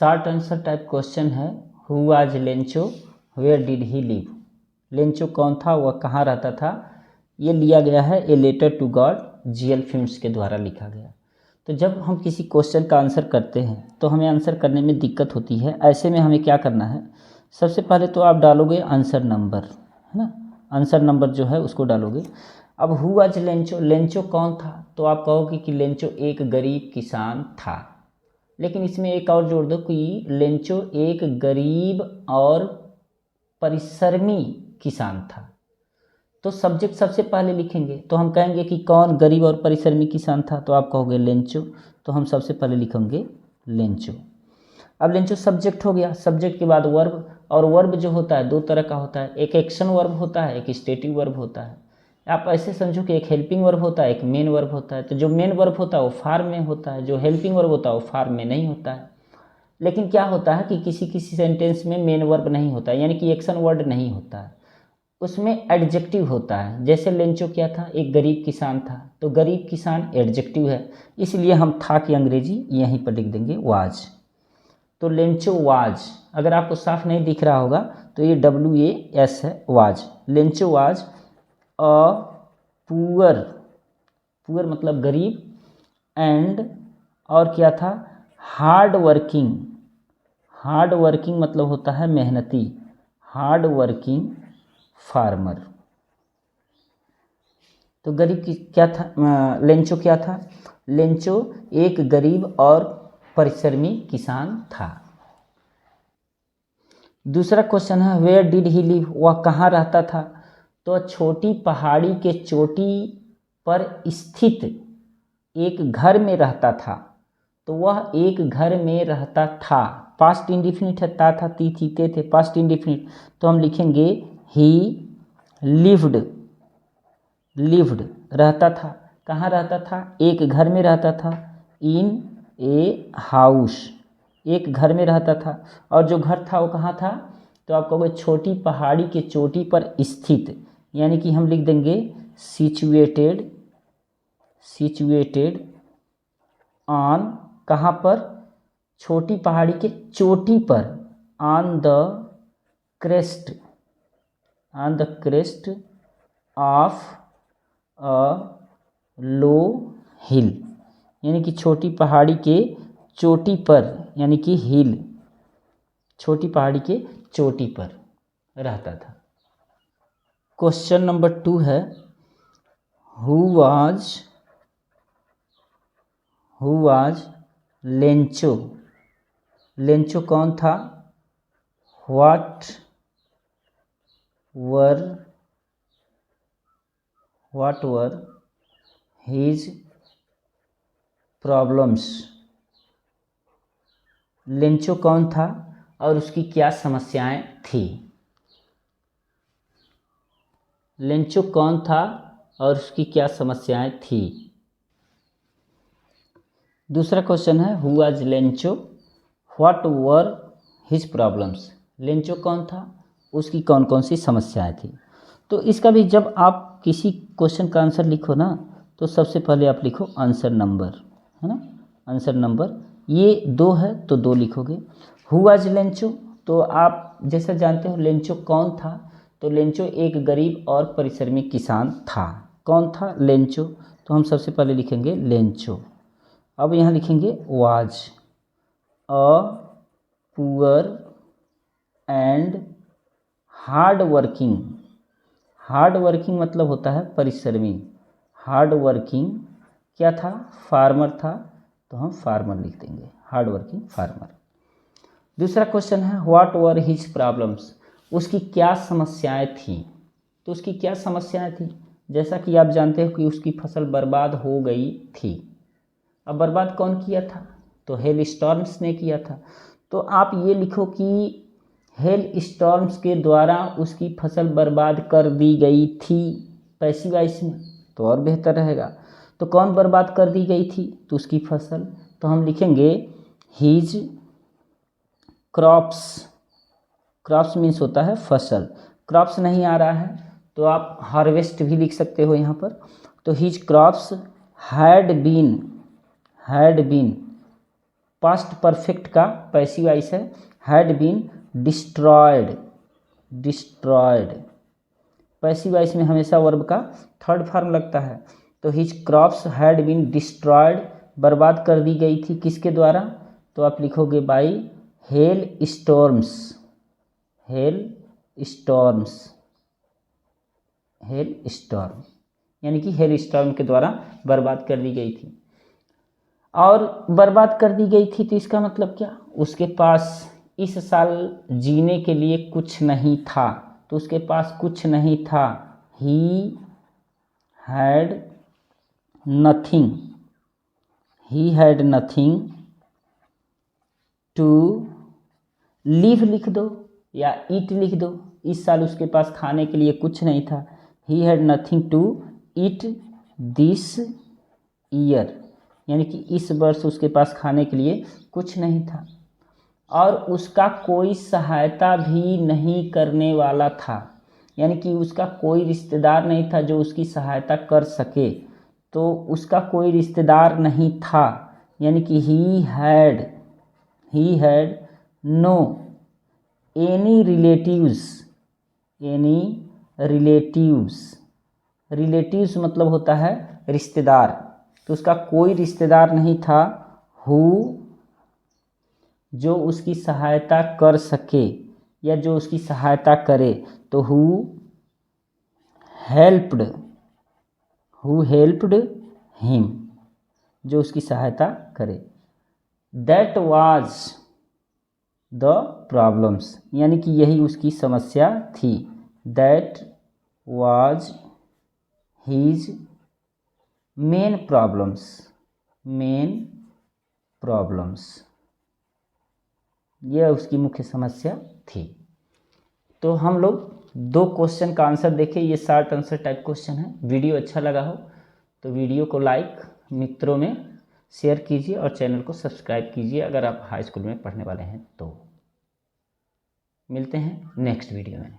Short answer type question है। Who was Lencho, where did he live. Lencho कौन था, वह कहाँ रहता था। ये लिया गया है a letter to God, G L फिल्म्स के द्वारा लिखा गया। तो जब हम किसी क्वेश्चन का आंसर करते हैं तो हमें आंसर करने में दिक्कत होती है। ऐसे में हमें क्या करना है, सबसे पहले तो आप डालोगे आंसर नंबर, है ना। आंसर नंबर जो है उसको डालोगे। अब हु वाज लेंचो, लेंचो कौन था, तो आप कहोगे कि लेंचो एक गरीब किसान था। लेकिन इसमें एक और जोड़ दो कि लेंचो एक गरीब और परिश्रमी किसान था। तो सब्जेक्ट सबसे पहले लिखेंगे, तो हम कहेंगे कि कौन गरीब और परिश्रमी किसान था, तो आप कहोगे लेंचो। तो हम सबसे पहले लिखेंगे लेंचो। अब लेंचो सब्जेक्ट हो गया। सब्जेक्ट के बाद वर्ब, और वर्ब जो होता है दो तरह का होता है, एक एक्शन वर्ब होता है, एक स्टेटिव वर्ब होता है। आप ऐसे समझो कि एक हेल्पिंग वर्ब होता है, एक मेन वर्ब होता है। तो जो मेन वर्ब होता है वो फॉर्म में होता है, जो हेल्पिंग वर्ब होता है वो फॉर्म में नहीं होता है। लेकिन क्या होता है कि किसी किसी सेंटेंस में मेन वर्ब नहीं होता है, यानी कि एक्शन वर्ड नहीं होता है, उसमें एडजेक्टिव होता है। जैसे लेंचो क्या था, एक गरीब किसान था, तो गरीब किसान एडजेक्टिव है, इसलिए हम था की अंग्रेजी यहीं पर लिख देंगे वाज। तो लेंचो वाज, अगर आपको साफ नहीं दिख रहा होगा तो ये WAS है, was. Lencho was a poor, poor मतलब गरीब, एंड और क्या था, हार्ड वर्किंग। हार्ड वर्किंग मतलब होता है मेहनती, हार्ड वर्किंग फार्मर। तो गरीब की क्या था, लेंचो क्या था, लेंचो एक गरीब और परिश्रमी किसान था। दूसरा क्वेश्चन है वेयर डिड ही लिव, वह कहाँ रहता था। तो छोटी पहाड़ी के चोटी पर स्थित एक घर में रहता था। तो वह एक घर में रहता था। पास्ट इंडिफिनिट है, ता था, ती थी, ते थे, पास्ट इंडिफिनिट। तो हम लिखेंगे ही लिव्ड, लिव्ड रहता था। कहाँ रहता था, एक घर में रहता था, इन ए हाउस, एक घर में रहता था। और जो घर था वो कहाँ था, तो आप कहोगे छोटी पहाड़ी के चोटी पर स्थित, यानी कि हम लिख देंगे सिचुएटेड, सिचुएटेड ऑन, कहाँ पर, छोटी पहाड़ी के चोटी पर, on the crest, on the crest of a low hill, यानी कि छोटी पहाड़ी के चोटी पर, यानी कि हिल, छोटी पहाड़ी के चोटी पर रहता था। क्वेश्चन नंबर 2 है हु वाज लेंचो, लेंचो कौन था, what were his problems, Lencho कौन था और उसकी क्या समस्याएं थी। लेंचो कौन था और उसकी क्या समस्याएं थी। दूसरा क्वेश्चन है who was Lencho, what were his problems, Lencho कौन था, उसकी कौन कौन सी समस्याएं थी। तो इसका भी जब आप किसी क्वेश्चन का आंसर लिखो ना, तो सबसे पहले आप लिखो आंसर नंबर, है ना, आंसर नंबर। ये 2 है तो 2 लिखोगे। हु वाज लेंचो, तो आप जैसा जानते हो लेंचो कौन था, तो लेंचो एक गरीब और परिश्रमी किसान था। कौन था, लेंचो। तो हम सबसे पहले लिखेंगे लेंचो। अब यहाँ लिखेंगे was a poor and hard working, hard working मतलब होता है परिश्रमी, हार्ड वर्किंग क्या था, फार्मर था, तो हम फार्मर लिख देंगे, हार्ड वर्किंग फार्मर। दूसरा क्वेश्चन है व्हाट वर हिज प्रॉब्लम्स, उसकी क्या समस्याएं थी। तो उसकी क्या समस्याएं थी, जैसा कि आप जानते हो कि उसकी फसल बर्बाद हो गई थी। अब बर्बाद कौन किया था, तो हेल स्टॉर्म्स ने किया था। तो आप ये लिखो कि हेल स्टॉर्म्स के द्वारा उसकी फसल बर्बाद कर दी गई थी, पैसिव वॉइस में, तो और बेहतर रहेगा। तो कौन बर्बाद कर दी गई थी, तो उसकी फसल। तो हम लिखेंगे हीज क्रॉप्स, क्रॉप्स मीन्स होता है फसल, क्रॉप्स नहीं आ रहा है तो आप हार्वेस्ट भी लिख सकते हो यहाँ पर। तो his crops had been past perfect का पैसिव वॉइस है had been destroyed. Passive voice में हमेशा वर्ब का थर्ड फॉर्म लगता है। तो his crops had been destroyed, बर्बाद कर दी गई थी किसके द्वारा? तो आप लिखोगे by hello storms. Hello storm यानी कि हेल स्टॉर्म के द्वारा बर्बाद कर दी गई थी। और बर्बाद कर दी गई थी तो इसका मतलब क्या? उसके पास इस साल जीने के लिए कुछ नहीं था। तो उसके पास कुछ नहीं था। He had nothing to live लिख दो या ईट लिख दो। इस साल उसके पास खाने के लिए कुछ नहीं था। He had nothing to eat this year यानी कि इस वर्ष उसके पास खाने के लिए कुछ नहीं था। और उसका कोई सहायता भी नहीं करने वाला था यानी कि उसका कोई रिश्तेदार नहीं था जो उसकी सहायता कर सके। तो उसका कोई रिश्तेदार नहीं था यानी कि he had no any relatives मतलब होता है रिश्तेदार। तो उसका कोई रिश्तेदार नहीं था हु जो उसकी सहायता कर सके या जो उसकी सहायता करे। तो हु हेल्प्ड हिम जो उसकी सहायता करे। दैट वाज द प्रॉब्लम्स यानी कि यही उसकी समस्या थी। That was his main problems यह उसकी मुख्य समस्या थी। तो हम लोग 2 क्वेश्चन का आंसर देखें। ये शॉर्ट आंसर टाइप क्वेश्चन है। वीडियो अच्छा लगा हो तो वीडियो को लाइक, मित्रों में शेयर कीजिए और चैनल को सब्सक्राइब कीजिए अगर आप हाई स्कूल में पढ़ने वाले हैं तो। मिलते हैं नेक्स्ट वीडियो में।